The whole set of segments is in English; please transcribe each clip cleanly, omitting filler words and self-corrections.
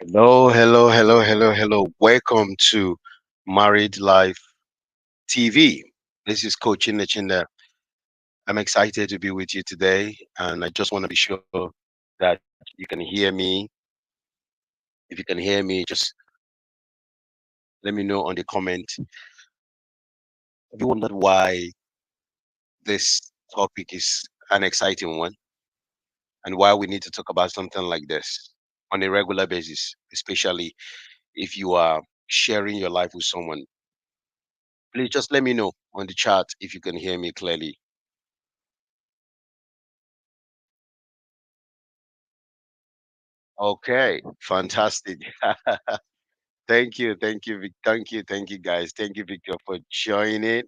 Hello, hello, hello, hello, hello. Welcome to Married Life TV. This is Coach Chinda. I'm excited to be with you today, and I just want to be sure that you can hear me. If you can hear me, just let me know on the comment. Have you wondered why this topic is an exciting one and why we need to talk about something like this on a regular basis, especially if you are sharing your life with someone? Please just let me know on the chat if you can hear me clearly. Okay, fantastic. Thank you, guys. Thank you, Victor, for joining.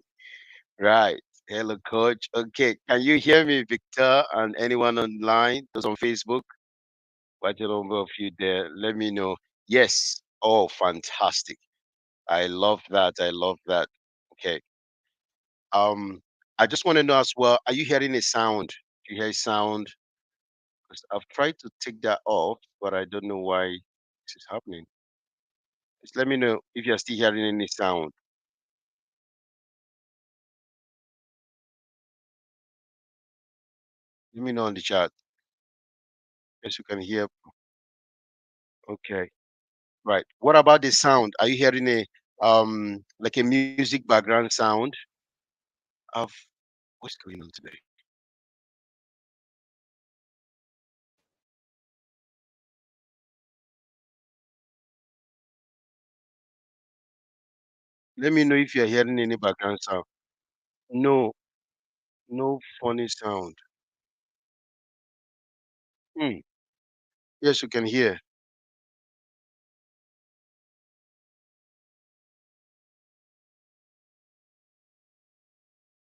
Right. Hello, Coach. Okay, can you hear me, Victor, and anyone online, those on Facebook? Quite a number of you there. Let me know. Yes. Oh, fantastic. I love that. I love that. Okay. Um, I just want to know as well. Are you hearing a sound? Do you hear a sound? 'Cause I've tried to take that off, but I don't know why this is happening. Just let me know if you're still hearing any sound. Let me know on the chat. Yes, you can hear. Okay, right. What about the sound? Are you hearing a like a music background sound of what's going on today? Let me know if you're hearing any background sound. No, no funny sound. Hmm. Yes, you can hear.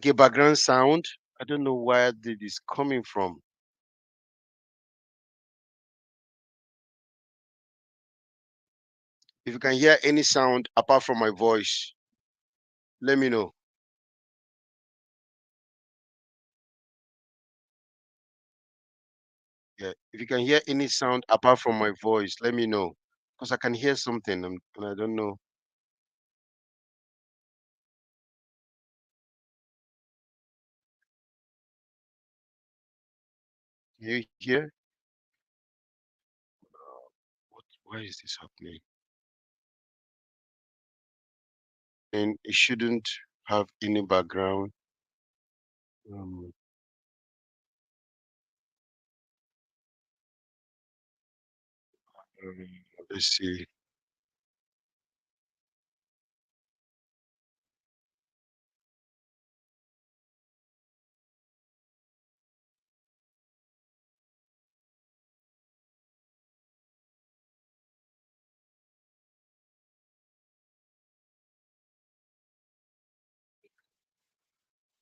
Okay, background sound. I don't know where this is coming from. If you can hear any sound apart from my voice, let me know. Yeah, if you can hear any sound apart from my voice, let me know. Because I can hear something and I don't know. Can you hear? Why is this happening? And it shouldn't have any background. Um, um, let's see.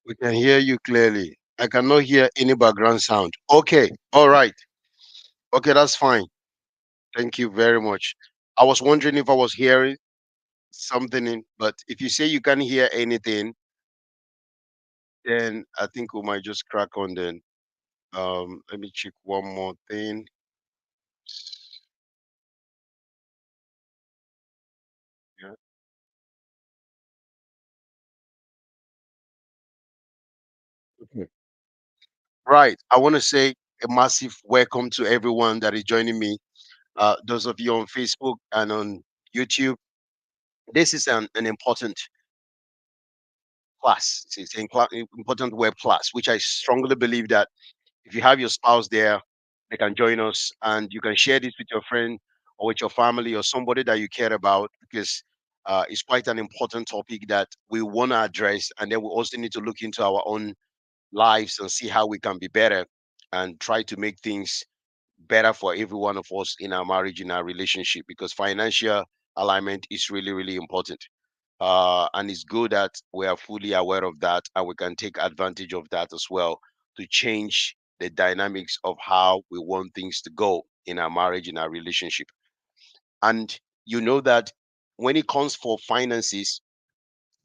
We can hear you clearly. I cannot hear any background sound. Okay, all right. Okay, that's fine. Thank you very much. I was wondering if I was hearing something in, but if you say you can't hear anything, then I think we might just crack on then. Let me check one more thing. Yeah. Okay. Right. I want to say a massive welcome to everyone that is joining me. Those of you on Facebook and on YouTube. This is an important class. It's an important web class, which I strongly believe that if you have your spouse there, they can join us and you can share this with your friend or with your family or somebody that you care about because it's quite an important topic that we want to address. And then we also need to look into our own lives and see how we can be better and try to make things better for every one of us in our marriage, in our relationship, because financial alignment is really, really important. And it's good that we are fully aware of that and we can take advantage of that as well to change the dynamics of how we want things to go in our marriage, in our relationship. And you know that when it comes for finances,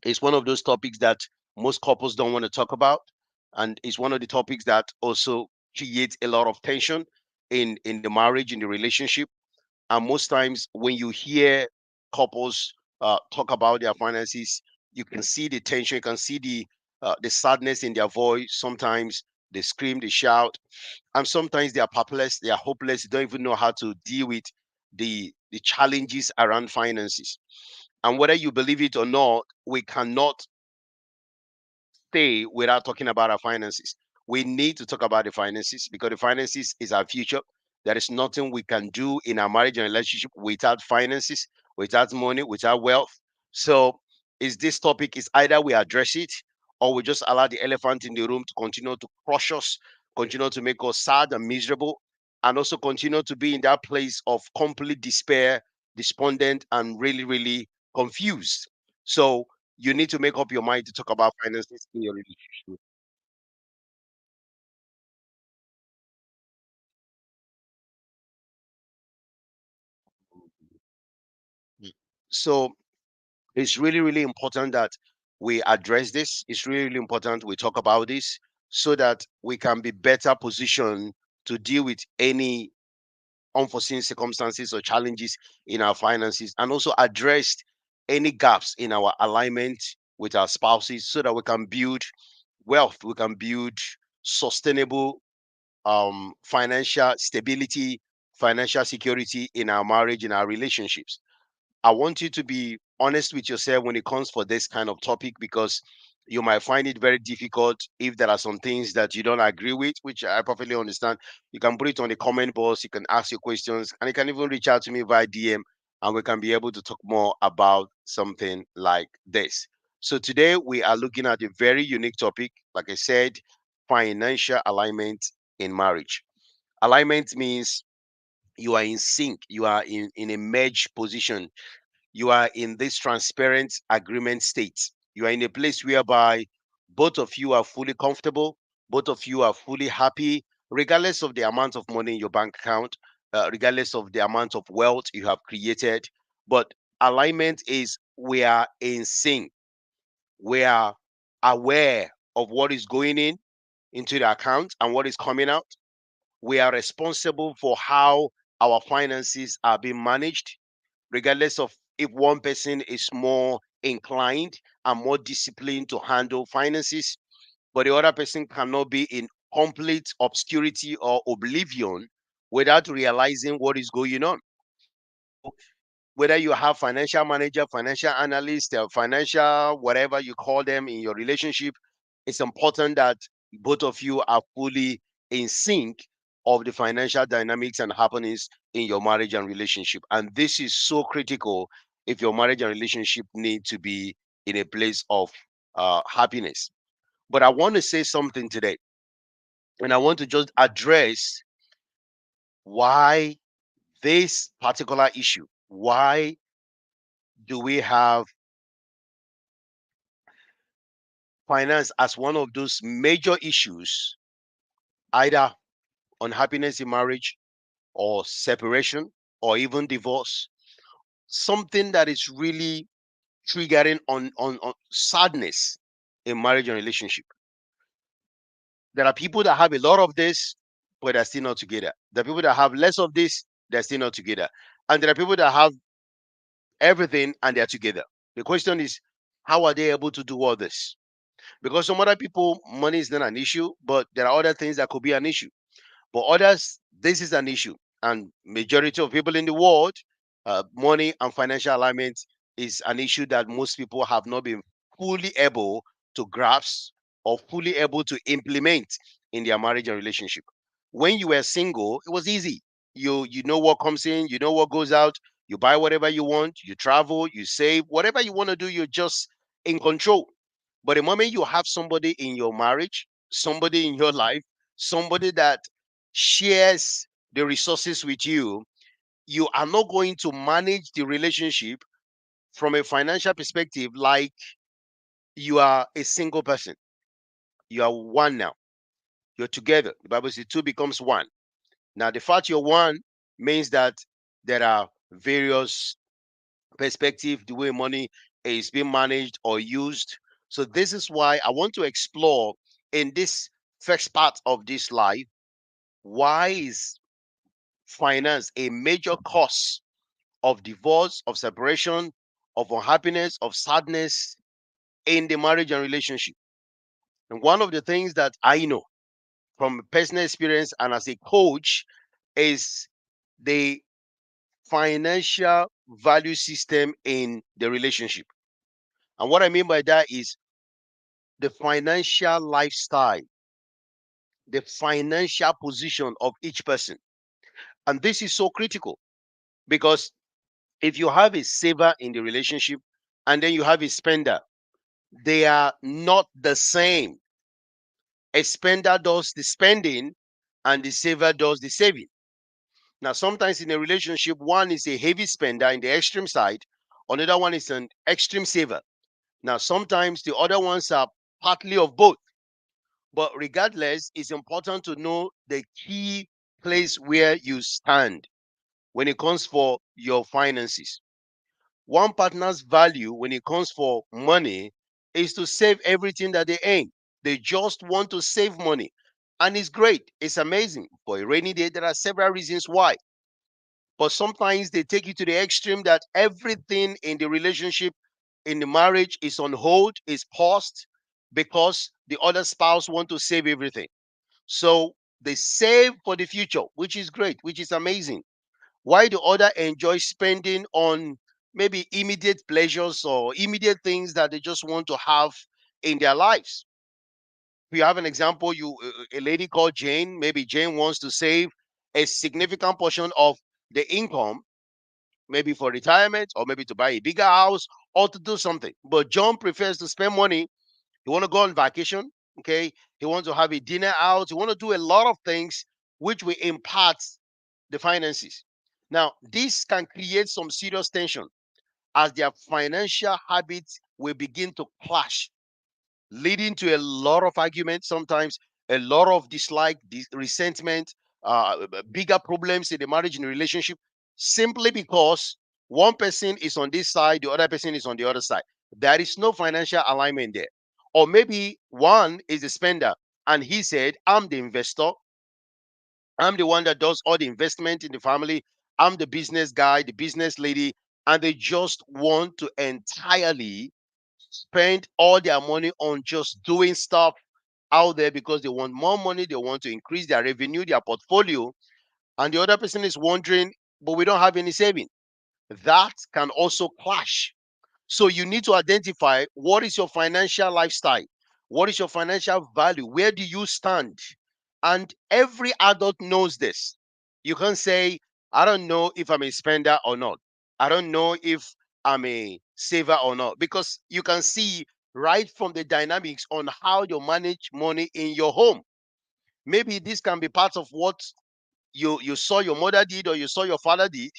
it's one of those topics that most couples don't want to talk about. And it's one of the topics that also creates a lot of tension in the marriage, in the relationship. And most times when you hear couples talk about their finances, you can see the tension, you can see the sadness in their voice. Sometimes they scream, they shout, and sometimes they are perplexed, they are hopeless, they don't even know how to deal with the challenges around finances. And whether you believe it or not, we cannot stay without talking about our finances. We need to talk about the finances because the finances is our future. There is nothing we can do in our marriage and relationship without finances, without money, without wealth. So, is this topic is either we address it or we just allow the elephant in the room to continue to crush us, continue to make us sad and miserable, and also continue to be in that place of complete despair, despondent, and really, really confused. So, you need to make up your mind to talk about finances in your relationship. Mm. So it's really, really important that we address this. It's really, really important we talk about this so that we can be better positioned to deal with any unforeseen circumstances or challenges in our finances and also address any gaps in our alignment with our spouses so that we can build wealth, we can build sustainable financial stability, financial security in our marriage, in our relationships. I want you to be honest with yourself when it comes for this kind of topic because you might find it very difficult if there are some things that you don't agree with, which I perfectly understand. You can put it on the comment box, you can ask your questions, and you can even reach out to me via DM, and we can be able to talk more about something like this. So today we are looking at a very unique topic, like I said, financial alignment in marriage. Alignment means you are in sync, you are in a merge position, you are in this transparent agreement state. You are in a place whereby both of you are fully comfortable, both of you are fully happy, regardless of the amount of money in your bank account, regardless of the amount of wealth you have created. But alignment is we are in sync, we are aware of what is going in into the account and what is coming out. We are responsible for how our finances are being managed, regardless of if one person is more inclined and more disciplined to handle finances, but the other person cannot be in complete obscurity or oblivion without realizing what is going on. Whether you have financial manager, financial analyst, financial whatever you call them in your relationship, it's important that both of you are fully in sync of the financial dynamics and happenings in your marriage and relationship. And this is so critical if your marriage and relationship need to be in a place of happiness. But I want to say something today, and I want to just address why this particular issue. Why do we have finance as one of those major issues, either unhappiness in marriage or separation or even divorce, something that is really triggering on sadness in marriage and relationship. There are people that have a lot of this, but they're still not together. There are people that have less of this, they're still not together. And there are people that have everything and they're together. The question is, how are they able to do all this? Because some other people, money is not an issue, but there are other things that could be an issue. For others, this is an issue, and majority of people in the world, money and financial alignment is an issue that most people have not been fully able to grasp or fully able to implement in their marriage and relationship. When you were single, it was easy. You know what comes in, you know what goes out. You buy whatever you want, you travel, you save, whatever you want to do. You're just in control. But the moment you have somebody in your marriage, somebody in your life, somebody that shares the resources with you, you are not going to manage the relationship from a financial perspective like you are a single person. You are one now. You're together. The Bible says two becomes one. Now, the fact you're one means that there are various perspectives, the way money is being managed or used. So this is why I want to explore in this first part of this life, why is finance a major cause of divorce, of separation, of unhappiness, of sadness in the marriage and relationship. And one of the things that I know from personal experience and as a coach is the financial value system in the relationship. And what I mean by that is the financial lifestyle, the financial position of each person. And this is so critical because if you have a saver in the relationship and then you have a spender, they are not the same. A spender does the spending and the saver does the saving. Now, sometimes in a relationship, one is a heavy spender in the extreme side, another one is an extreme saver. Now, sometimes the other ones are partly of both. But regardless, it's important to know the key place where you stand when it comes for your finances. One partner's value when it comes for money is to save everything that they earn. They just want to save money. And it's great. It's amazing. For a rainy day, there are several reasons why. But sometimes they take you to the extreme that everything in the relationship, in the marriage is on hold, is paused because the other spouse want to save everything. So they save for the future, which is great, which is amazing. Why the other enjoy spending on maybe immediate pleasures or immediate things that they just want to have in their lives. If you have an example, a lady called Jane, maybe Jane wants to save a significant portion of the income, maybe for retirement or maybe to buy a bigger house or to do something. But John prefers to spend money. He want to go on vacation, okay? He wants to have a dinner out. He want to do a lot of things which will impact the finances. Now, this can create some serious tension as their financial habits will begin to clash, leading to a lot of arguments, sometimes a lot of dislike, resentment, bigger problems in the marriage and the relationship, simply because one person is on this side, the other person is on the other side. There is no financial alignment there. Or maybe one is the spender and he said, I'm the investor, I'm the one that does all the investment in the family. I'm the business guy, the business lady, and they just want to entirely spend all their money on just doing stuff out there because they want more money, they want to increase their revenue, their portfolio, and the other person is wondering, but we don't have any saving. That can also clash. So you need to identify what is your financial lifestyle? What is your financial value? Where do you stand? And every adult knows this. You can't say, I don't know if I'm a spender or not. I don't know if I'm a saver or not. Because you can see right from the dynamics on how you manage money in your home. Maybe this can be part of what you saw your mother did or you saw your father did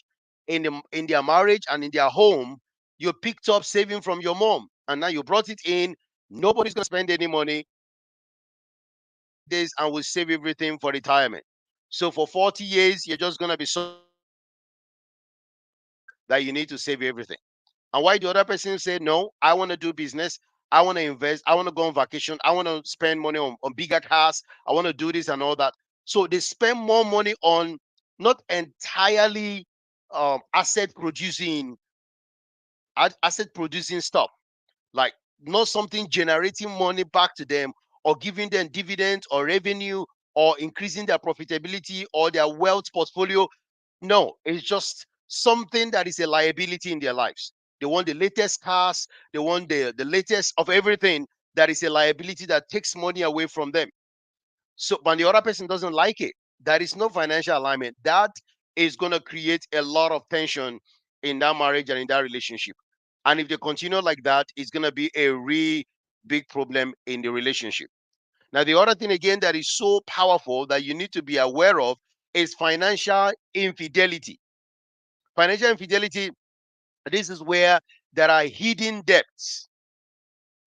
in their marriage and in their home. You picked up saving from your mom and now you brought it in. Nobody's going to spend any money this and will save everything for retirement. So for 40 years you're just going to be so that you need to save everything. And why the other person say, no, I want to do business, I want to invest, I want to go on vacation, I want to spend money on bigger cars, I want to do this and all that. So they spend more money on not entirely asset producing asset producing stuff, like not something generating money back to them or giving them dividends or revenue or increasing their profitability or their wealth portfolio. No, it's just something that is a liability in their lives. They want the latest cars, they want the latest of everything that is a liability that takes money away from them. So when the other person doesn't like it, there is no financial alignment. That is going to create a lot of tension in that marriage and in that relationship. And if they continue like that, it's going to be a really big problem in the relationship. Now, the other thing again that is so powerful that you need to be aware of is financial infidelity. Financial infidelity, this is where there are hidden debts.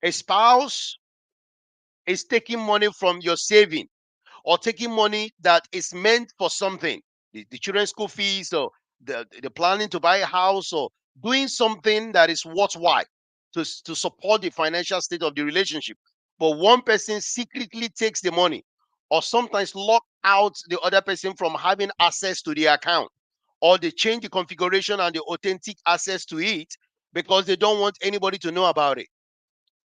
A spouse is taking money from your saving or taking money that is meant for something, the children's school fees or the planning to buy a house or doing something that is worthwhile to support the financial state of the relationship. But one person secretly takes the money or sometimes lock out the other person from having access to the account or they change the configuration and the authentic access to it because they don't want anybody to know about it.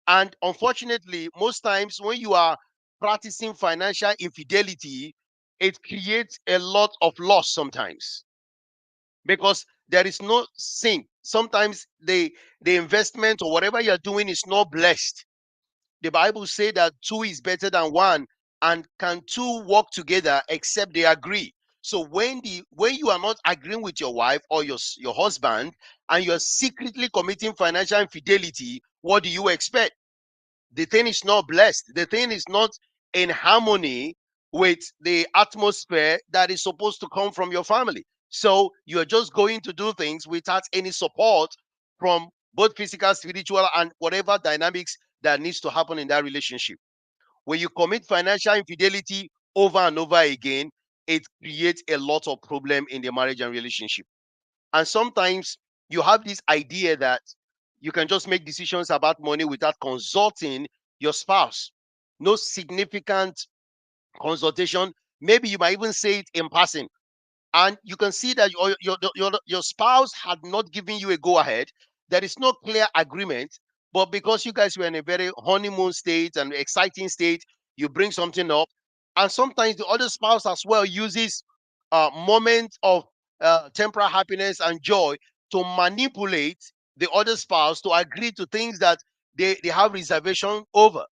And unfortunately, most times when you are practicing financial infidelity, it creates a lot of loss sometimes because there is no sync. Sometimes the investment or whatever you're doing is not blessed. The Bible says that two is better than one, and can two work together except they agree? So when you are not agreeing with your wife or your husband, and you're secretly committing financial infidelity, what do you expect? The thing is not blessed. The thing is not in harmony with the atmosphere that is supposed to come from your family. So you're just going to do things without any support from both physical, spiritual, and whatever dynamics that needs to happen in that relationship. When you commit financial infidelity over and over again, it creates a lot of problem in the marriage and relationship. And sometimes you have this idea that you can just make decisions about money without consulting your spouse. No significant consultation. Maybe you might even say it in passing, and you can see that your spouse had not given you a go ahead. There is no clear agreement, but because you guys were in a very honeymoon state and exciting state, you bring something up. And sometimes the other spouse as well uses moments of temporal happiness and joy to manipulate the other spouse to agree to things that they have reservation over.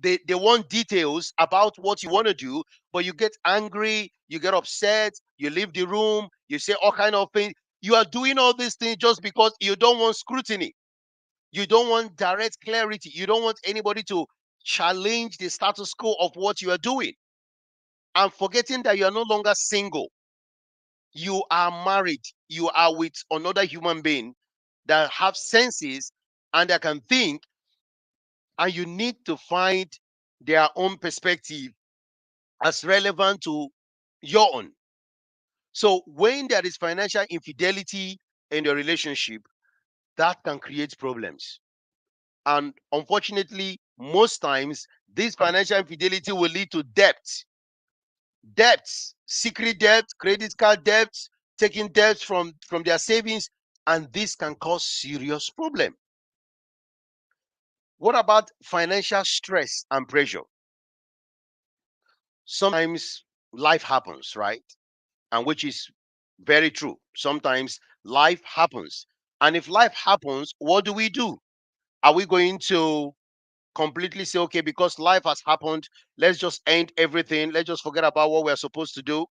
They want details about what you want to do, but you get angry, you get upset, you leave the room, you say all kind of things. You are doing all these things just because you don't want scrutiny, you don't want direct clarity, you don't want anybody to challenge the status quo of what you are doing, and forgetting that you are no longer single. You are married, you are with another human being that have senses and that can think, and you need to find their own perspective as relevant to your own. So when there is financial infidelity in the relationship, that can create problems. And unfortunately, most times this financial infidelity will lead to debts, secret debt, credit card debts, taking debts from their savings, and this can cause serious problem. What about financial stress and pressure? Sometimes life happens, right? And which is very true. Sometimes life happens. And if life happens, what do we do? Are we going to completely say, okay, because life has happened, let's just end everything, let's just forget about what we're supposed to do?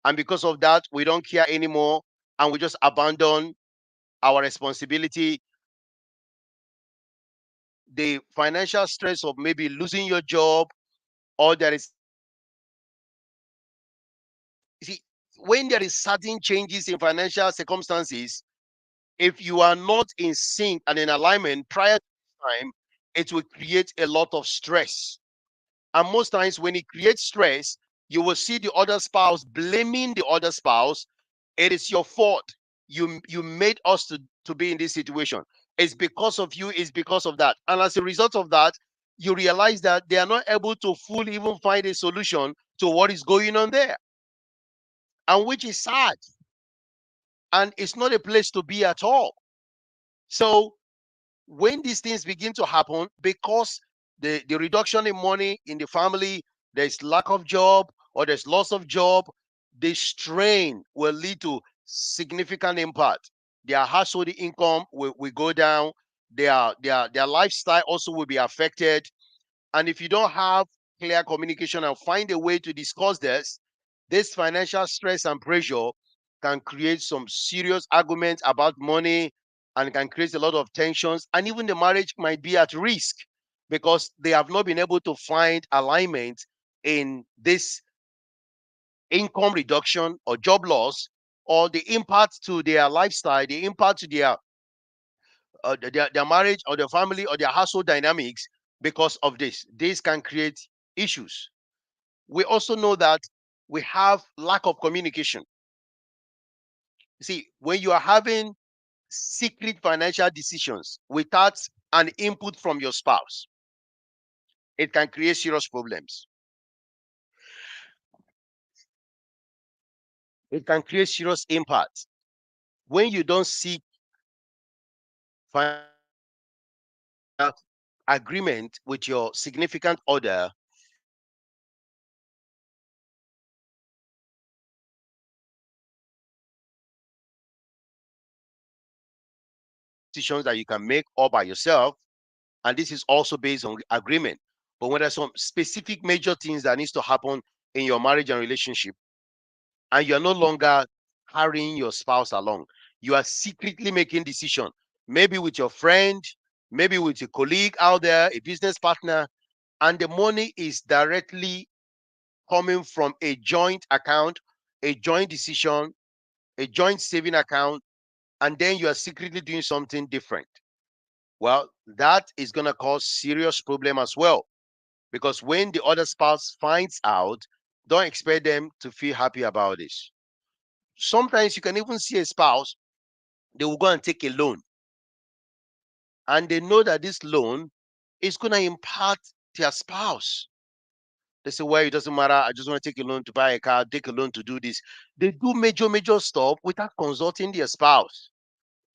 And because of that, we don't care anymore and we just abandon our responsibility. The financial stress of maybe losing your job, or there is, you see, when there is sudden changes in financial circumstances, if you are not in sync and in alignment prior to this time, it will create a lot of stress. And most times, when it creates stress, you will see the other spouse blaming the other spouse. It is your fault. You made us to be in this situation. It's because of you, it's because of that. And as a result of that, you realize that they are not able to fully even find a solution to what is going on there. And which is sad. And it's not a place to be at all. So when these things begin to happen, because the reduction in money in the family, there's lack of job or there's loss of job, the strain will lead to significant impact. Their household income will go down, their lifestyle also will be affected. And if you don't have clear communication and find a way to discuss this financial stress and pressure can create some serious arguments about money, and can create a lot of tensions. And even the marriage might be at risk because they have not been able to find alignment in this income reduction or job loss, or the impact to their lifestyle, the impact to their marriage or their family or their household dynamics because of this. This can create issues. We also know that we have lack of communication. You see, when you are having secret financial decisions without an input from your spouse, it can create serious problems. It can create serious impact. When you don't seek financial agreement with your significant other, decisions that you can make all by yourself, and this is also based on agreement. But when there's some specific major things that needs to happen in your marriage and relationship, and you're no longer carrying your spouse along, you are secretly making decision, maybe with your friend, maybe with a colleague out there, a business partner, and the money is directly coming from a joint account, a joint decision, a joint saving account, and then you are secretly doing something different. Well, that is going to cause serious problem as well, because when the other spouse finds out, don't expect them to feel happy about this. Sometimes you can even see a spouse, they will go and take a loan, and they know that this loan is going to impact their spouse. They say, well, it doesn't matter. I just want to take a loan to buy a car, take a loan to do this. They do major, major stuff without consulting their spouse.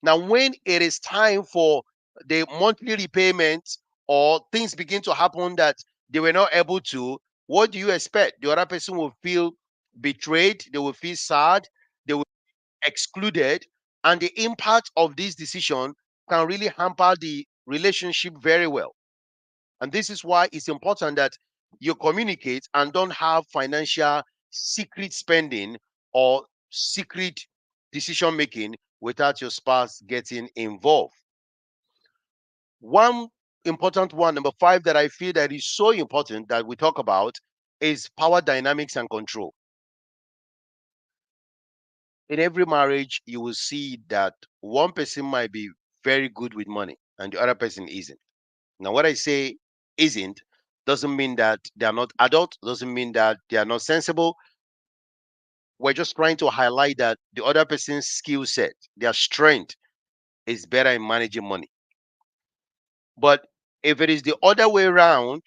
Now, when it is time for the monthly repayment, or things begin to happen that they were not able to, what do you expect? The other person will feel betrayed, they will feel sad, they will be excluded, and the impact of this decision can really hamper the relationship very well. And this is why it's important that you communicate and don't have financial secret spending or secret decision making without your spouse getting involved. One important one, number five, that I feel that is so important that we talk about is power dynamics and control. In every marriage, you will see that one person might be very good with money and the other person isn't. Now, what I say isn't doesn't mean that they are not adult, doesn't mean that they are not sensible. We're just trying to highlight that the other person's skill set, their strength is better in managing money. But if it is the other way around,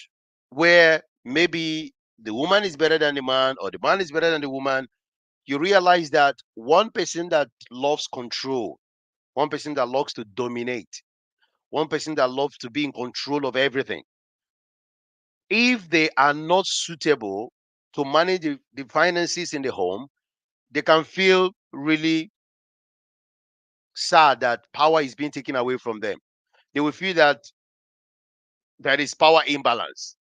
where maybe the woman is better than the man or the man is better than the woman, you realize that one person that loves control, one person that loves to dominate, one person that loves to be in control of everything, if they are not suitable to manage the finances in the home, they can feel really sad that power is being taken away from them. They will feel that there is power imbalance.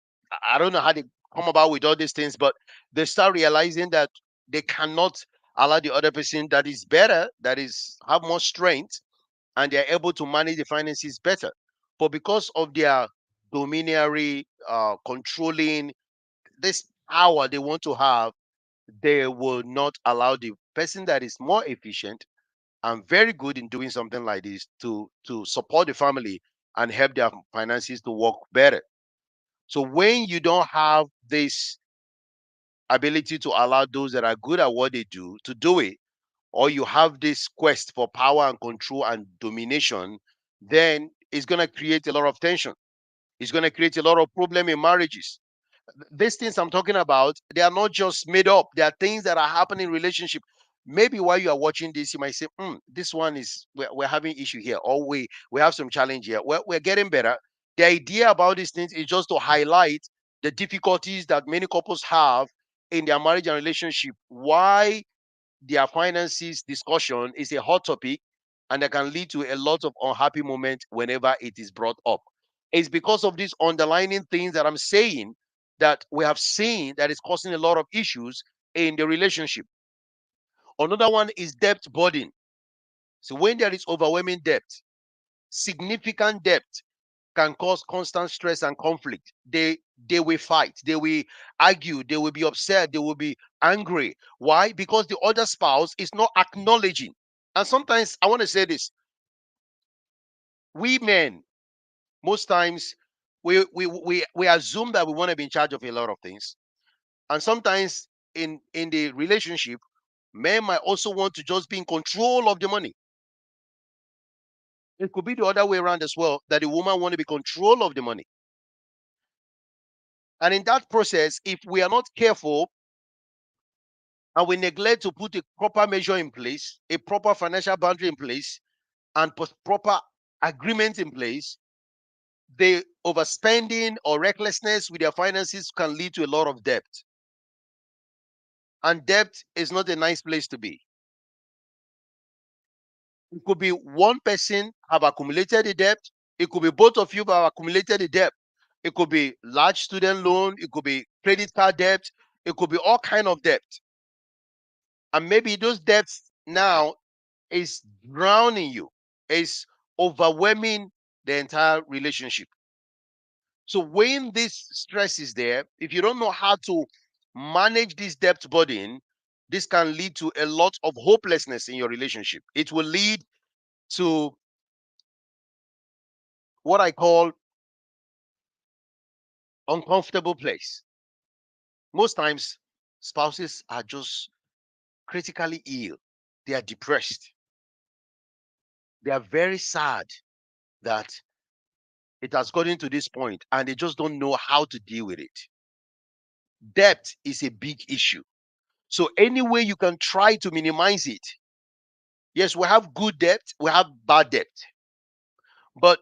I don't know how they come about with all these things, but they start realizing that they cannot allow the other person that is better, that is have more strength, and they're able to manage the finances better. But because of their domineering, controlling, this power they want to have, they will not allow the person that is more efficient and very good in doing something like this to support the family and help their finances to work better. So when you don't have this ability to allow those that are good at what they do to do it, or you have this quest for power and control and domination, then it's going to create a lot of tension. It's going to create a lot of problem in marriages. These things I'm talking about, they are not just made up. They are things that are happening in relationship. Maybe while you are watching this, you might say, this one is we're having issue here, or we have some challenge here. Well, we're getting better. The idea about these things is just to highlight the difficulties that many couples have in their marriage and relationship. Why their finances discussion is a hot topic, and that can lead to a lot of unhappy moments whenever it is brought up. It's because of these underlining things that I'm saying that we have seen that is causing a lot of issues in the relationship. Another one is debt burden. So when there is overwhelming debt, significant debt can cause constant stress and conflict. They will fight, they will argue, they will be upset, they will be angry. Why? Because the other spouse is not acknowledging. And sometimes I want to say this: we men, most times, we assume that we want to be in charge of a lot of things, and sometimes in the relationship, men might also want to just be in control of the money. It could be the other way around as well, that the woman want to be control of the money. And in that process, if we are not careful, and we neglect to put a proper measure in place, a proper financial boundary in place, and put proper agreement in place, the overspending or recklessness with their finances can lead to a lot of debt. And debt is not a nice place to be. It could be one person have accumulated the debt. It could be both of you have accumulated the debt. It could be large student loan. It could be credit card debt. It could be all kind of debt. And maybe those debts now is drowning you, is overwhelming the entire relationship. So when this stress is there, if you don't know how to manage this debt burden, this can lead to a lot of hopelessness in your relationship. It will lead to what I call uncomfortable place. Most times, spouses are just critically ill. They are depressed. They are very sad that it has gotten to this point and they just don't know how to deal with it. Debt is a big issue. So, any way you can try to minimize it. Yes, we have good debt, we have bad debt, but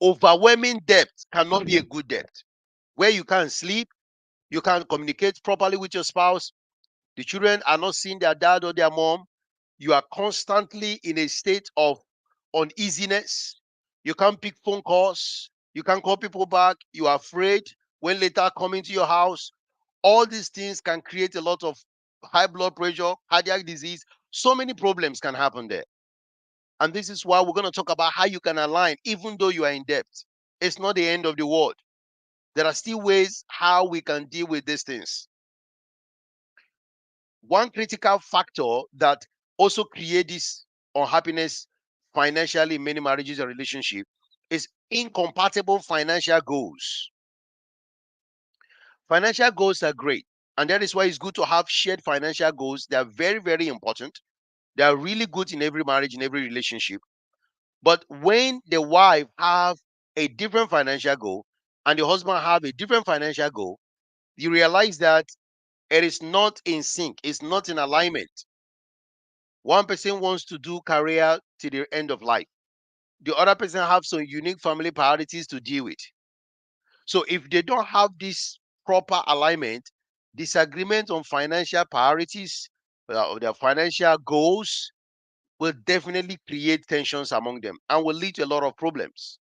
overwhelming debt cannot be a good debt. Where you can't sleep, you can't communicate properly with your spouse, the children are not seeing their dad or their mom, you are constantly in a state of uneasiness. You can't pick phone calls, you can't call people back, you are afraid when later coming to your house. All these things can create a lot of high blood pressure, cardiac disease. So many problems can happen there. And this is why we're going to talk about how you can align, even though you are in debt. It's not the end of the world. There are still ways how we can deal with these things. One critical factor that also creates this unhappiness financially in many marriages and relationships is incompatible financial goals. Financial goals are great, and that is why it's good to have shared financial goals. They are very, very important. They are really good in every marriage, in every relationship. But when the wife have a different financial goal and the husband have a different financial goal, you realize that it is not in sync, it's not in alignment. One person wants to do career to the end of life. The other person have some unique family priorities to deal with. So if they don't have this proper alignment, disagreement on financial priorities, their financial goals will definitely create tensions among them and will lead to a lot of problems.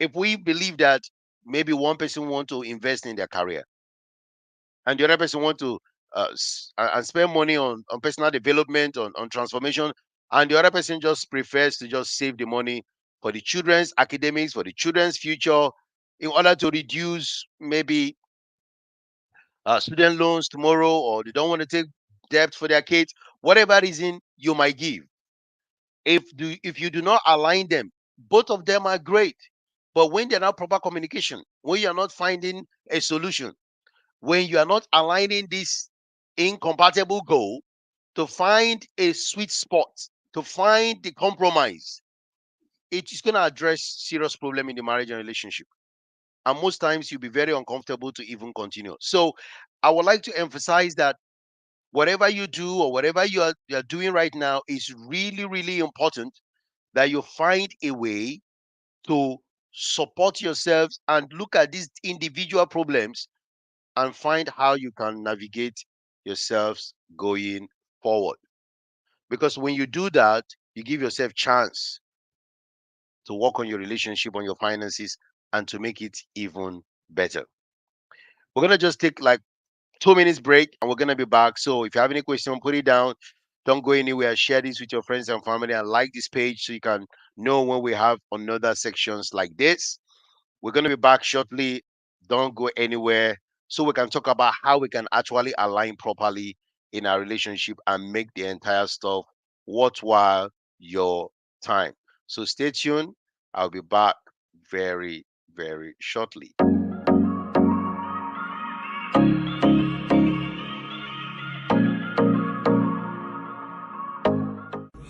If we believe that maybe one person want to invest in their career and the other person want to and spend money on personal development, on transformation, and the other person just prefers to just save the money for the children's academics, for the children's future, in order to reduce maybe student loans tomorrow, or they don't want to take debt for their kids, whatever reason you might give. If you do not align them, both of them are great. But when they're not proper communication, when you're not finding a solution, when you are not aligning this incompatible goal to find a sweet spot, to find the compromise, it is going to address serious problem in the marriage and relationship. And most times you'll be very uncomfortable to even continue. So I would like to emphasize that whatever you do or whatever you're doing right now is really, really important that you find a way to support yourselves and look at these individual problems and find how you can navigate yourselves going forward. Because when you do that, you give yourself chance to work on your relationship, on your finances, and to make it even better. We're gonna just take like 2 minutes break and we're gonna be back. So if you have any question, put it down. Don't go anywhere. Share this with your friends and family and like this page so you can know when we have another sections like this. We're going to be back shortly. Don't go anywhere so we can talk about how we can actually align properly in our relationship and make the entire stuff worthwhile your time. So stay tuned. I'll be back very, very shortly.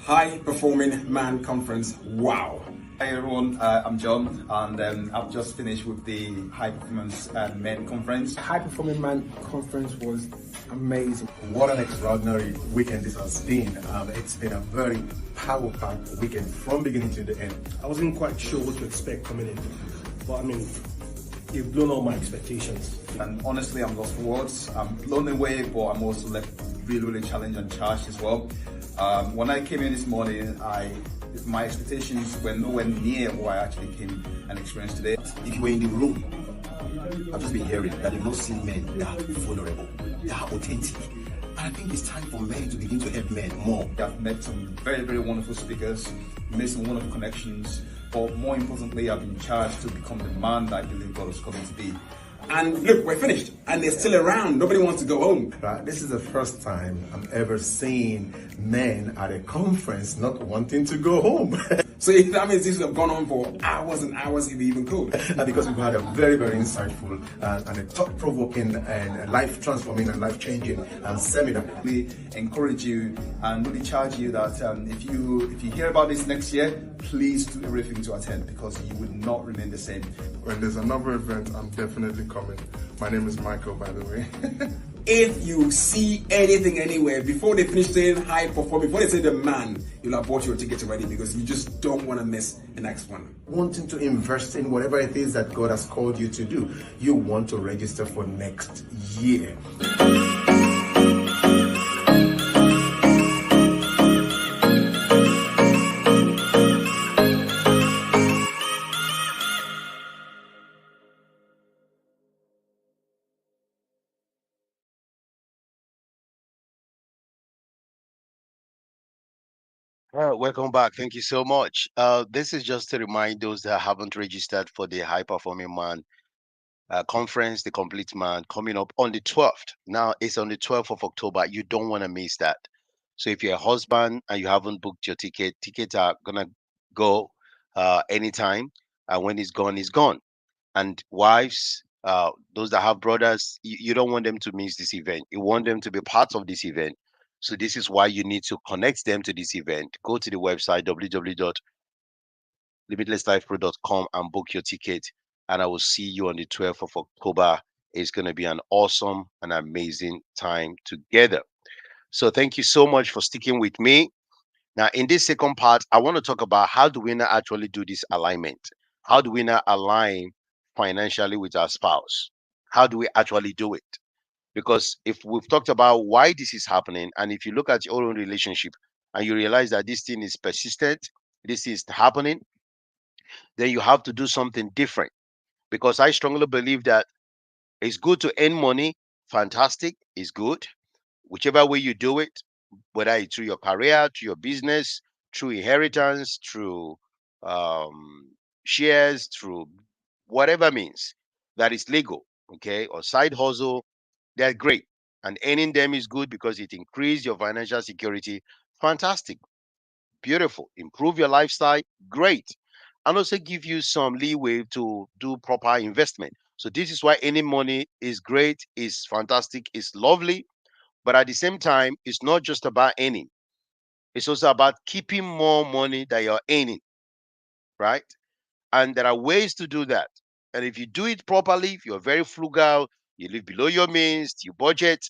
High Performing Man Conference. Wow. Hi everyone, I'm John, and I've just finished with the High Performance Men Conference. High Performing Man conference was amazing. What an extraordinary weekend this has been. It's been a very power-packed weekend from beginning to the end. I wasn't quite sure what to expect coming in, but I mean, you've blown all my expectations. And honestly, I'm lost for words. I'm blown away, but I'm also left really challenged and charged as well. When I came in this morning, my expectations were nowhere near what I actually came and experienced today. If you were in the room, I've just been hearing that they've not seen men that are vulnerable, that are authentic. And I think it's time for men to begin to help men more. I've met some very wonderful speakers, made some wonderful connections, but more importantly, I've been charged to become the man that I believe God is coming to be. And look, we're finished, and they're still around. Nobody wants to go home. Right? This is the first time I'm ever seeing men at a conference not wanting to go home. So that means this would have gone on for hours and hours if we even could. Because we've had a very insightful and a thought-provoking and life-transforming and life-changing seminar. We encourage you and really charge you that if you hear about this next year, please do everything to attend, because you would not remain the same. When there's another event, I'm definitely coming. My name is Michael, by the way. If you see anything anywhere, before they finish saying high performing, before they say the man, you'll have bought your ticket already, because you just don't want to miss the next one. Wanting to invest in whatever it is that God has called you to do, you want to register for next year. Welcome back. Thank you so much. This is just to remind those that haven't registered for the High Performing Man conference, the Complete Man, coming up on the 12th. Now, it's on the 12th of October. You don't want to miss that. So if you're a husband and you haven't booked your ticket, tickets are going to go anytime. And when it's gone, it's gone. And wives, those that have brothers, you don't want them to miss this event. You want them to be part of this event. So this is why you need to connect them to this event. Go to the website www.limitlesslifepro.com and book your ticket. And I will see you on the 12th of October. It's going to be an awesome and amazing time together. So thank you so much for sticking with me. Now, in this second part, I want to talk about how do we not actually do this alignment? How do we not align financially with our spouse? How do we actually do it? Because if we've talked about why this is happening, and if you look at your own relationship and you realize that this thing is persistent, this is happening, then you have to do something different. Because I strongly believe that it's good to earn money, fantastic, it's good. Whichever way you do it, whether it's through your career, through your business, through inheritance, through um, shares, through whatever means that is legal, okay, or side hustle, they're great. And earning them is good because it increases your financial security. Fantastic, beautiful. Improve your lifestyle, great. And also give you some leeway to do proper investment. So this is why earning money is great, is fantastic, is lovely, but at the same time, it's not just about earning. It's also about keeping more money that you're earning, right? And there are ways to do that. And if you do it properly, if you're very frugal, you live below your means, you budget,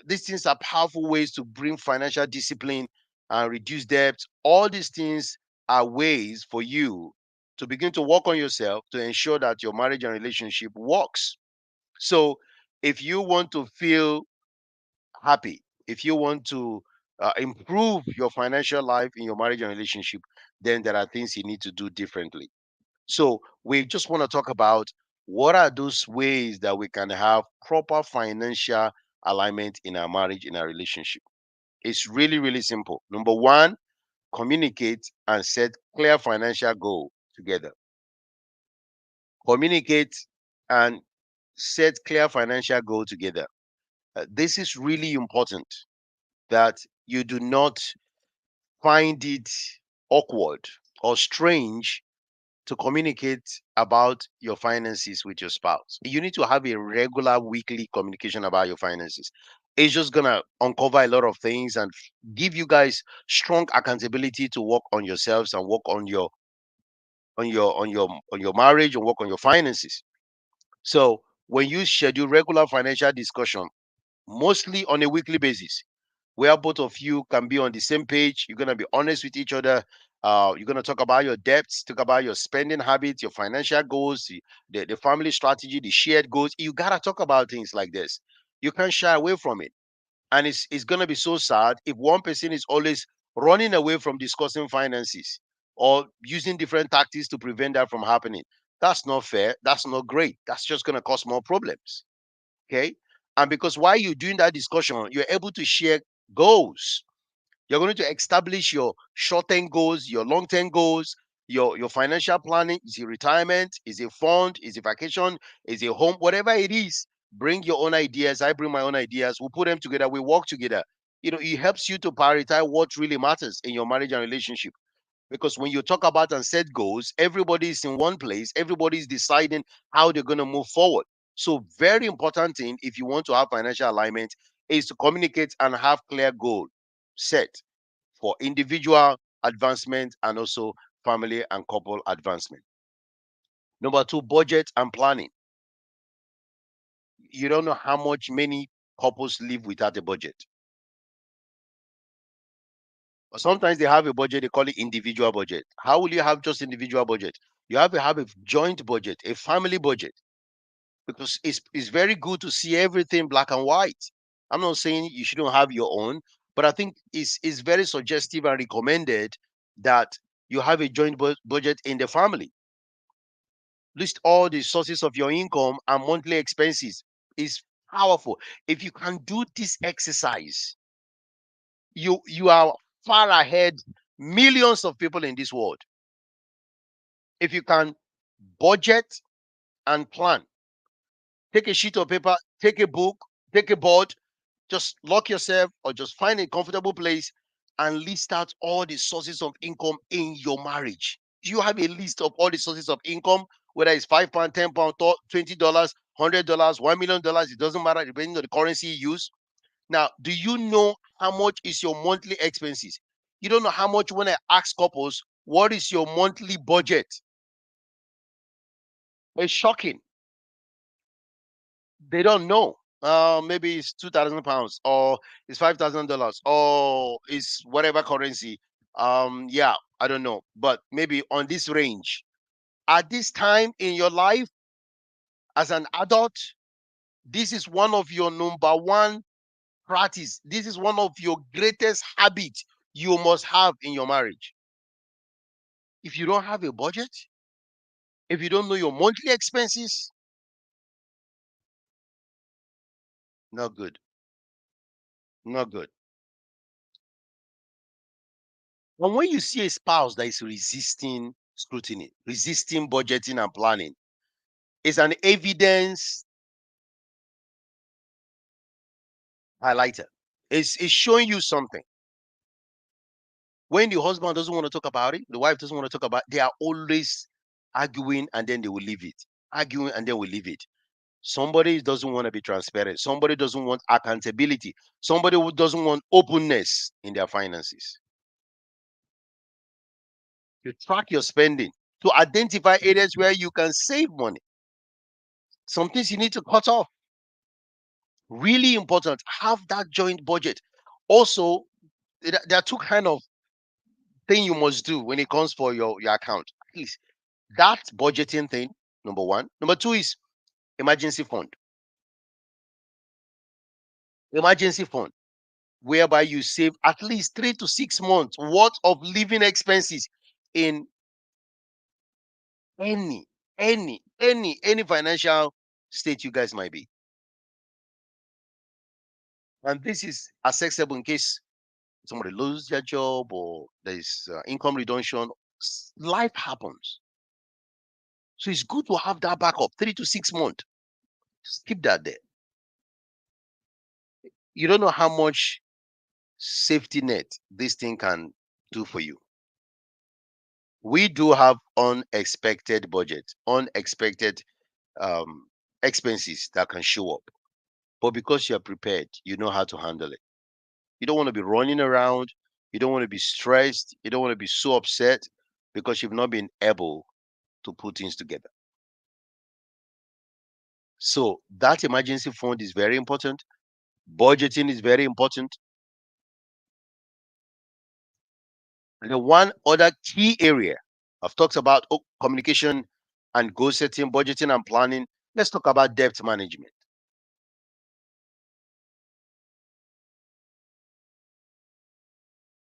these things are powerful ways to bring financial discipline and reduce debt. All these things are ways for you to begin to work on yourself to ensure that your marriage and relationship works. So if you want to feel happy, if you want to improve your financial life in your marriage and relationship, then there are things you need to do differently. So we just want to talk about what are those ways that we can have proper financial alignment in our marriage, in our relationship. It's really simple. Number one, communicate and set clear financial goal together. Communicate and set clear financial goal together. This is really important that you do not find it awkward or strange to communicate about your finances with your spouse. You need to have a regular weekly communication about your finances. It's just gonna uncover a lot of things and give you guys strong accountability to work on yourselves and work on your on your marriage and work on your finances. So when you schedule regular financial discussion, mostly on a weekly basis, where both of you can be on the same page, you're gonna be honest with each other. You're gonna talk about your debts, talk about your spending habits, your financial goals, the family strategy, the shared goals. You gotta talk about things like this. You can't shy away from it. And it's gonna be so sad if one person is always running away from discussing finances or using different tactics to prevent that from happening. That's not fair. That's not great. That's just gonna cause more problems. Okay. And because while you're doing that discussion, you're able to share goals. You're going to establish your short-term goals, your long-term goals, your financial planning. Is it retirement? Is it fund? Is it vacation? Is it home? Whatever it is, bring your own ideas. I bring my own ideas. We put them together. We work together. It helps you to prioritize what really matters in your marriage and relationship. Because when you talk about and set goals, everybody is in one place, everybody is deciding how they're going to move forward. So, very important thing if you want to have financial alignment is to communicate and have clear goal set for individual advancement and also family and couple advancement. Number two, budget and planning. You don't know how much many couples live without a budget. Or sometimes they have a budget, they call it individual budget. How will you have just individual budget? You have a joint budget, a family budget, because it's very good to see everything black and white. I'm not saying you shouldn't have your own, but I think it's very suggestive and recommended that you have a joint budget in the family. List all the sources of your income and monthly expenses. Is powerful. If you can do this exercise, you are far ahead millions of people in this world. If you can budget and plan, take a sheet of paper, take a book, take a board, just lock yourself or just find a comfortable place and list out all the sources of income in your marriage. Do you have a list of all the sources of income, whether it's £5, £10, $20, $100, $1 million? It doesn't matter depending on the currency you use. Now, do you know how much is your monthly expenses? You don't know how much. When I ask couples, what is your monthly budget? It's shocking. They don't know. Maybe it's £2,000 or it's $5,000 or it's whatever currency. Yeah, I don't know, but maybe on this range. At this time in your life as an adult, this is one of your number one practice. This is one of your greatest habits you must have in your marriage. If you don't have a budget, if you don't know your monthly expenses, not good. Not good. And when you see a spouse that is resisting scrutiny, resisting budgeting and planning, it's an evidence highlighter. It's showing you something. When the husband doesn't want to talk about it, the wife doesn't want to talk about it, they are always arguing and then they will leave it. Arguing and then we leave it. Somebody doesn't want to be transparent. Somebody doesn't want accountability. Somebody who doesn't want openness in their finances. You track your spending to identify areas where you can save money. Some things you need to cut off. Really important. Have that joint budget. Also, there are two kind of thing you must do when it comes for your account. At least that budgeting thing, number one. Number two is emergency fund. Emergency fund, whereby you save at least 3 to 6 months worth of living expenses in any, any financial state you guys might be. And this is accessible in case somebody loses their job or there's income reduction. Life happens. So it's good to have that backup 3 to 6 months. Just keep that there. You don't know how much safety net this thing can do for you. We do have unexpected budget, unexpected um, expenses that can show up. But because you're prepared, you know how to handle it. You don't want to be running around. You don't want to be stressed. You don't want to be so upset because you've not been able to put things together. So that emergency fund is very important. Budgeting is very important. And then one other key area I've talked about communication and goal setting, budgeting and planning. Let's talk about debt management.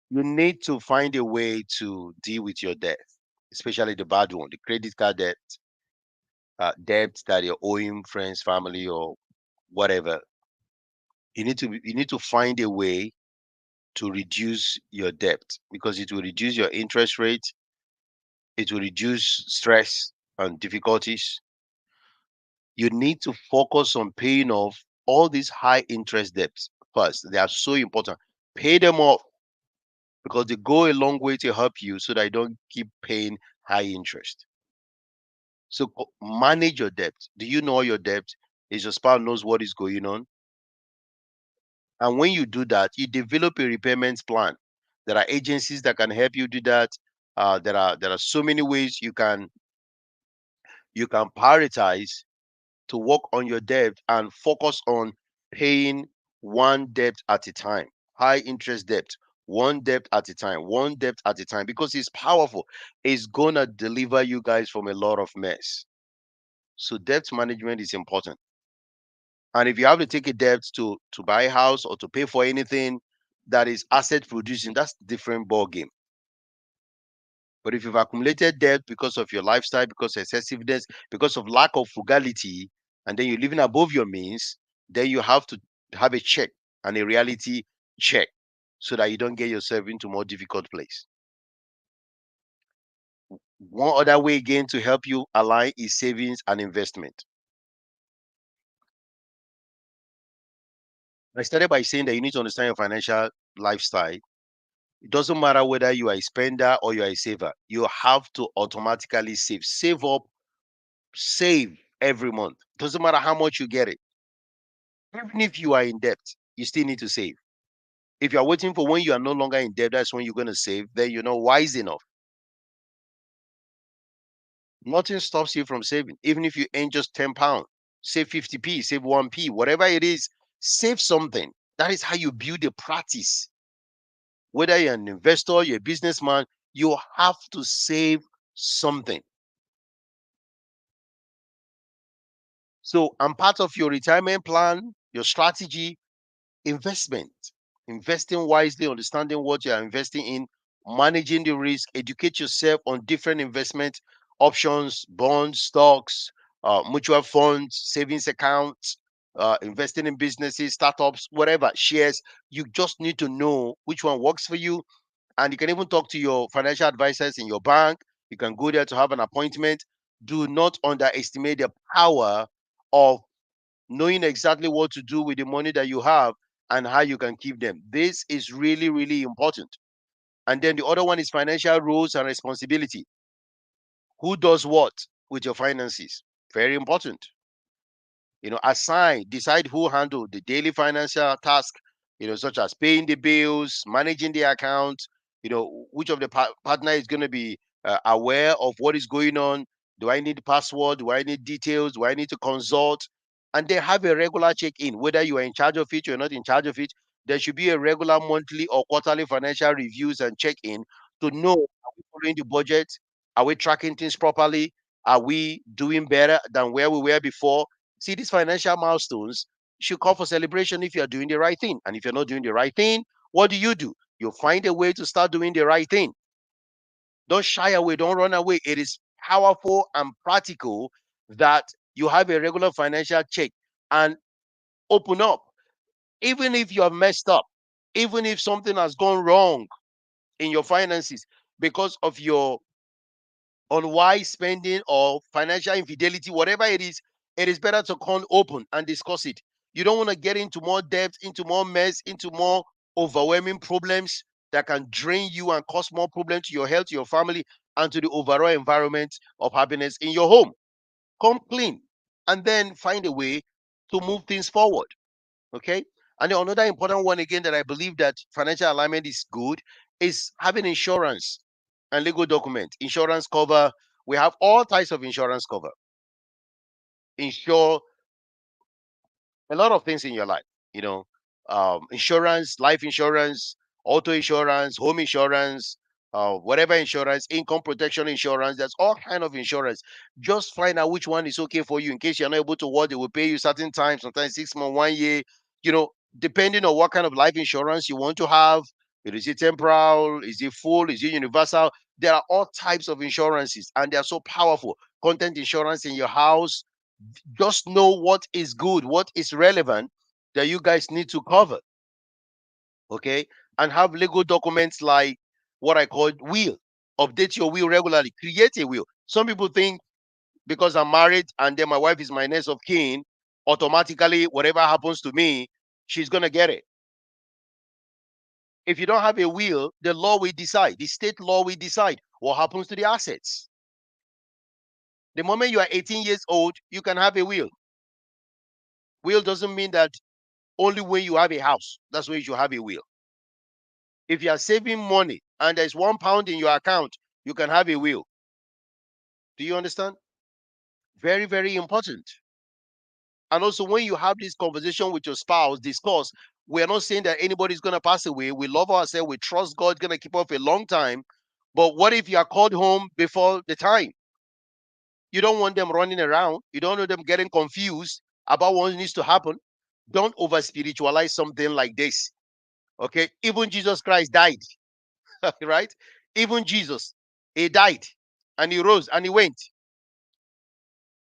You need to find a way to deal with your debt, especially the bad one, the credit card debt, debt that you're owing friends, family, or whatever. You need to find a way to reduce your debt because it will reduce your interest rate, it will reduce stress and difficulties. You need to focus on paying off all these high interest debts first. They are so important. Pay them off because they go a long way to help you so that you don't keep paying high interest. So manage your debt. Do you know your debt? Is your spouse knows what is going on? And when you do that, you develop a repayment plan. There are agencies that can help you do that. There are so many ways you can prioritize to work on your debt and focus on paying one debt at a time. High interest debt, one debt at a time, one debt at a time, because it's powerful. It's gonna deliver you guys from a lot of mess. So debt management is important. And if you have to take a debt to buy a house or to pay for anything that is asset producing, that's different ball game. But if you've accumulated debt because of your lifestyle, because of excessiveness, because of lack of frugality, and then you're living above your means, then you have to have a check and a reality check so that you don't get yourself into more difficult place. One other way again to help you align is savings and investment. I started by saying that you need to understand your financial lifestyle. It doesn't matter whether you are a spender or you are a saver. You have to automatically save. Save up, save every month. Doesn't matter how much you get it. Even if you are in debt, you still need to save. If you are waiting for when you are no longer in debt, that's when you're going to save, then you're not wise enough. Nothing stops you from saving. Even if you earn just £10, save 50p, save 1p, whatever it is, save something. That is how you build a practice. Whether you're an investor, you're a businessman, you have to save something. So, and part of your retirement plan, your strategy, investment, investing wisely, understanding what you are investing in, managing the risk, educate yourself on different investment options, bonds, stocks, mutual funds, savings accounts, investing in businesses, startups, whatever, shares. You just need to know which one works for you. And you can even talk to your financial advisors in your bank. You can go there to have an appointment. Do not underestimate the power of knowing exactly what to do with the money that you have and how you can keep them. This is really, really important. And then the other one is financial rules and responsibility. Who does what with your finances? Very important. Assign, decide who handle the daily financial task, such as paying the bills, managing the account, which of the partner is going to be aware of what is going on. Do I need password? Do I need details? Do I need to consult? And they have a regular check-in, whether you are in charge of it or not in charge of it. There should be a regular monthly or quarterly financial reviews and check-in to know, are we following the budget? Are we tracking things properly? Are we doing better than where we were before? See, these financial milestones should call for celebration if you're doing the right thing. And if you're not doing the right thing, what do? You find a way to start doing the right thing. Don't shy away, don't run away. It is powerful and practical that you have a regular financial check and open up. Even if you have messed up, even if something has gone wrong in your finances because of your unwise spending or financial infidelity, whatever it is better to come open and discuss it. You don't want to get into more debt, into more mess, into more overwhelming problems that can drain you and cause more problems to your health, to your family, and to the overall environment of happiness in your home. Come clean and then find a way to move things forward. Okay. And then another important one again that I believe that financial alignment is good is having insurance and legal document. Insurance cover We have all types of insurance cover. Insure a lot of things in your life, you know, insurance, life insurance, auto insurance, home insurance, whatever insurance, income protection insurance. There's all kind of insurance. Just find out which one is okay for you. In case you're not able to work, they will pay you certain time, sometimes 6 months, 1 year, you know, depending on what kind of life insurance you want to have. Is it temporal? Is it full? Is it universal? There are all types of insurances, and they are so powerful. Content insurance in your house. Just know what is good, what is relevant that you guys need to cover. Okay. And have legal documents like what I call will. Update your will regularly. Create a will. Some people think because I'm married and then my wife is my next of kin, automatically whatever happens to me, she's gonna get it. If you don't have a will, the law will decide, the state law will decide what happens to the assets. The moment you are 18 years old, you can have a will. Will doesn't mean that only when you have a house, that's when you should have a will. If you are saving money and there's £1 in your account, you can have a will. Do you understand? Very, very important. And also, when you have this conversation with your spouse, discuss. We're not saying that anybody's going to pass away. We love ourselves. We trust God's going to keep us for a long time. But what if you are called home before the time? You don't want them running around. You don't want them getting confused about what needs to happen. Don't over spiritualize something like this. Okay. Even Jesus Christ died. Right? Even Jesus, he died and he rose and he went.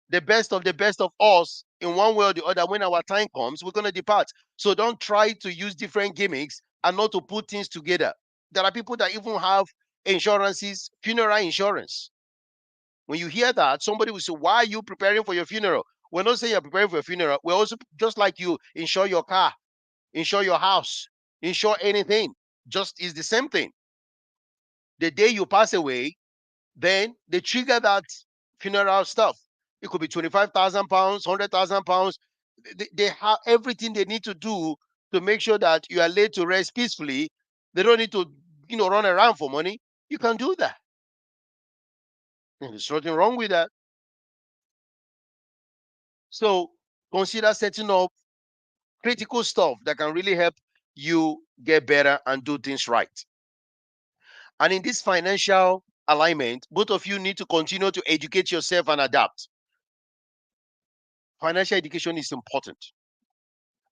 The best of us, in one way or the other, when our time comes, we're going to depart. So don't try to use different gimmicks and not to put things together. There are people that even have insurances, funeral insurance. When you hear that, somebody will say, why are you preparing for your funeral? We're not saying you're preparing for your funeral. We're also just like you insure your car, insure your house, insure anything. Just is the same thing. The day you pass away, then they trigger that funeral stuff. It could be 25,000 pounds, 100,000 pounds. They have everything they need to do to make sure that you are laid to rest peacefully. They don't need to, run around for money. You can do that. And there's nothing wrong with that. So consider setting up critical stuff that can really help you get better and do things right. And in this financial alignment, both of you need to continue to educate yourself and adapt. Financial education is important.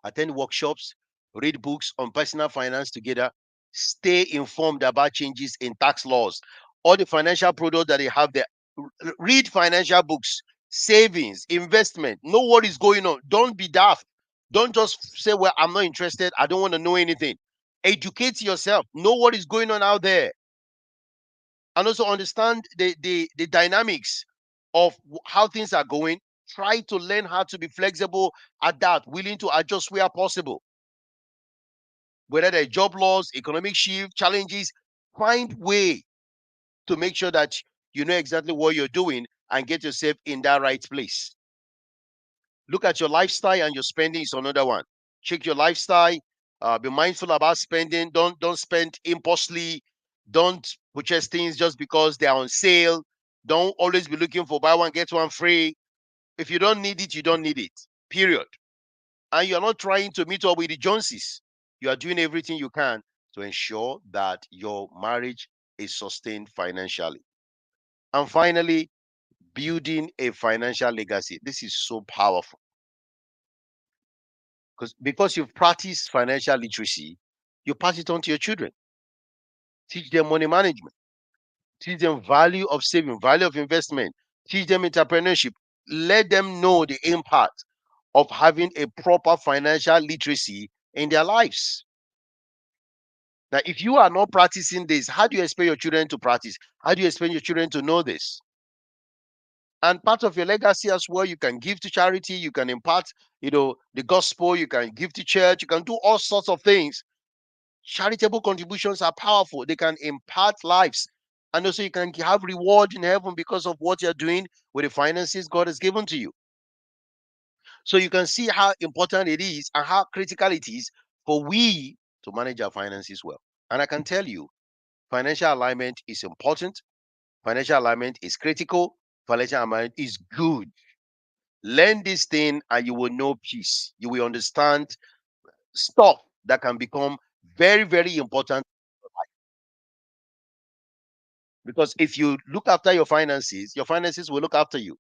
Attend workshops, read books on personal finance together, stay informed about changes in tax laws, all the financial products that they have there. Read financial books, savings, investment, know what is going on. Don't be daft. Don't just say, well, I'm not interested. I don't want to know anything. Educate yourself, know what is going on out there, and also understand the dynamics of how things are going. Try to learn how to be flexible, adapt, willing to adjust where possible. Whether there are job loss, economic shift, challenges, find way to make sure that you know exactly what you're doing and get yourself in that right place. Look at your lifestyle, and your spending is another one. Check your lifestyle. Be mindful about spending. Don't spend impulsively. Don't purchase things just because they are on sale. Don't always be looking for buy one get one free. If you don't need it, you don't need it. Period. And you're not trying to meet up with the Joneses. You are doing everything you can to ensure that your marriage is sustained financially. And finally, building a financial legacy. This is so powerful because you've practiced financial literacy, you pass it on to your children. Teach them money management. Teach them value of saving, value of investment. Teach them entrepreneurship. Let them know the impact of having a proper financial literacy in their lives. Now, if you are not practicing this, how do you expect your children to practice? How do you expect your children to know this? And part of your legacy as well, you can give to charity, you can impart, the gospel, you can give to church, you can do all sorts of things. Charitable contributions are powerful. They can impart lives. And also you can have reward in heaven because of what you're doing with the finances God has given to you. So you can see how important it is and how critical it is for we to manage our finances well. And I can tell you, financial alignment is important. Financial alignment is critical. Financial alignment is good. Learn this thing and you will know peace. You will understand stuff that can become very, very important. Because if you look after your finances will look after you.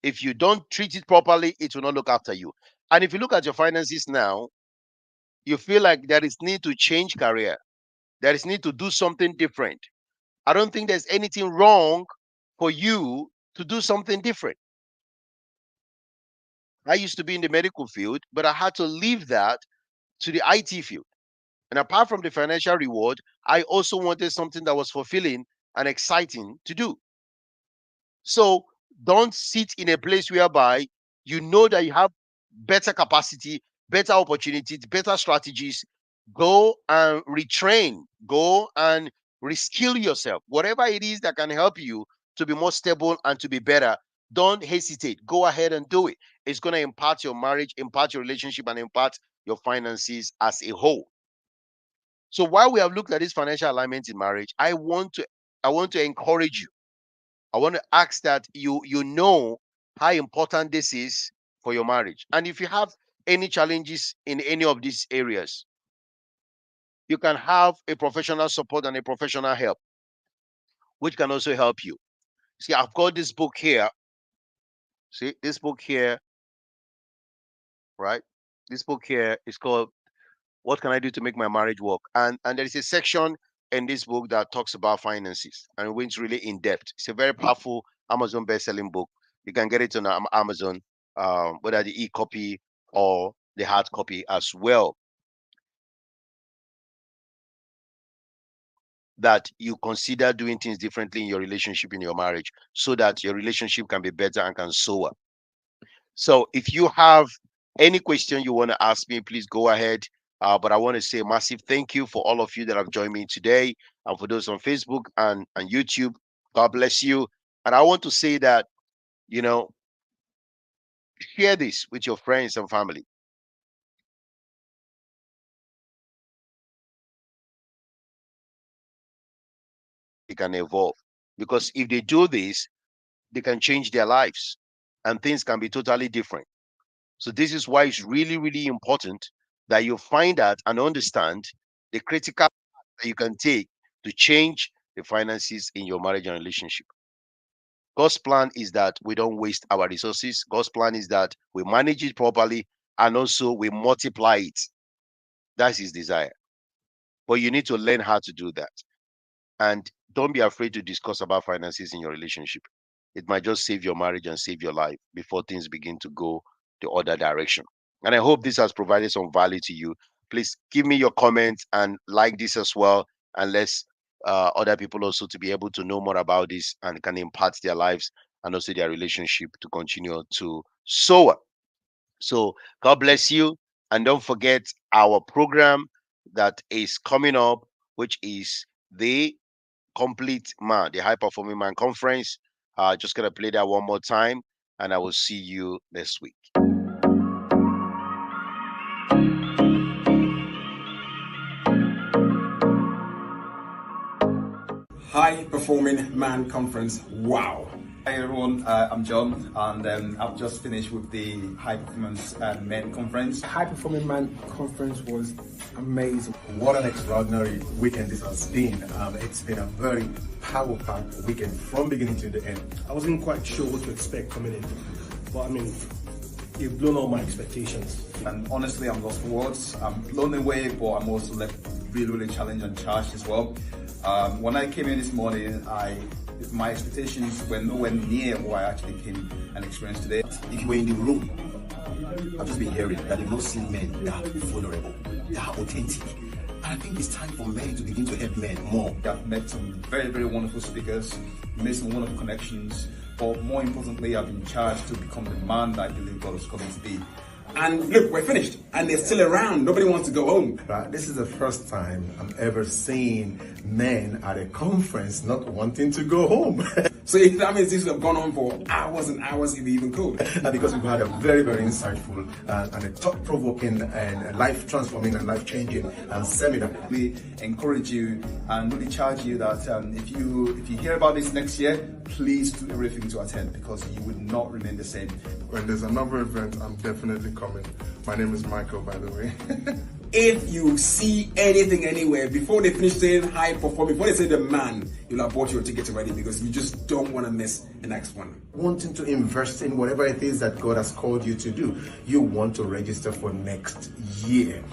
If you don't treat it properly, it will not look after you. And if you look at your finances now, you feel like there is need to change career. There is need to do something different. I don't think there's anything wrong for you to do something different. I used to be in the medical field, but I had to leave that to the IT field. And apart from the financial reward, I also wanted something that was fulfilling and exciting to do. So don't sit in a place whereby you know that you have better capacity, better opportunities, better strategies. Go and retrain, go and reskill yourself. Whatever it is that can help you to be more stable and to be better, don't hesitate. Go ahead and do it. It's going to impact your marriage, impact your relationship, and impact your finances as a whole. So while we have looked at this financial alignment in marriage, I want to encourage you. I want to ask that you know how important this is for your marriage. And if you have any challenges in any of these areas, you can have a professional support and a professional help, which can also help you. See, I've got this book here. See, this book here, right? This book here is called What Can I Do to Make My Marriage Work? And there is a section in this book that talks about finances and went really in depth. It's a very powerful Amazon best-selling book. You can get it on Amazon, whether the e-copy or the hard copy as well. That you consider doing things differently in your relationship, in your marriage, so that your relationship can be better and can soar. So if you have any question you want to ask me, please go ahead. But I want to say a massive thank you for all of you that have joined me today, and for those on Facebook and YouTube. God bless you. And I want to say that, you know, share this with your friends and family. They can evolve, because if they do this, they can change their lives and things can be totally different. So this is why it's really, really important that you find out and understand the critical that you can take to change the finances in your marriage and relationship. God's plan is that we don't waste our resources. God's plan is that we manage it properly and also we multiply it. That's his desire. But you need to learn how to do that. And don't be afraid to discuss about finances in your relationship. It might just save your marriage and save your life before things begin to go the other direction. And I hope this has provided some value to you. Please give me your comments and like this as well. And let's other people also to be able to know more about this and can impact their lives and also their relationship to continue to soar. So God bless you. And don't forget our program that is coming up, which is the Complete Man, the High Performing Man Conference. Just gonna play that one more time, and I will see you next week. High Performing Man Conference. Wow. Hi everyone, I'm John, and I've just finished with the High Performance Men Conference. High Performing Man Conference was amazing. What an extraordinary weekend this has been. It's been a very power-packed weekend from beginning to the end. I wasn't quite sure what to expect coming in, but I mean, you've blown all my expectations. And honestly, I'm lost for words. I'm blown away, but I'm also left really, really challenged and charged as well. When I came in this morning, my expectations were nowhere near what I actually came and experienced today. If you were in the room, I've just been hearing that you've not seen men that are vulnerable, that are authentic. And I think it's time for men to begin to help men more. I've met some very, very wonderful speakers, made some wonderful connections, but more importantly, I've been charged to become the man that I believe God has called me to be. And look, we're finished. And they're still around. Nobody wants to go home. Right? This is the first time I'm ever seeing men at a conference not wanting to go home. So if that means this would have gone on for hours and hours if we even could. And because we've had a very, very insightful and a thought-provoking and life-transforming and life-changing seminar. We encourage you and really charge you that if you hear about this next year, please do everything to attend, because you would not remain the same. When there's another event, I'm definitely coming. My name is Michael, by the way. If you see anything anywhere, before they finish saying high performing, before they say the man, you'll have bought your ticket already, because you just don't want to miss the next one. Wanting to invest in whatever it is that God has called you to do, you want to register for next year.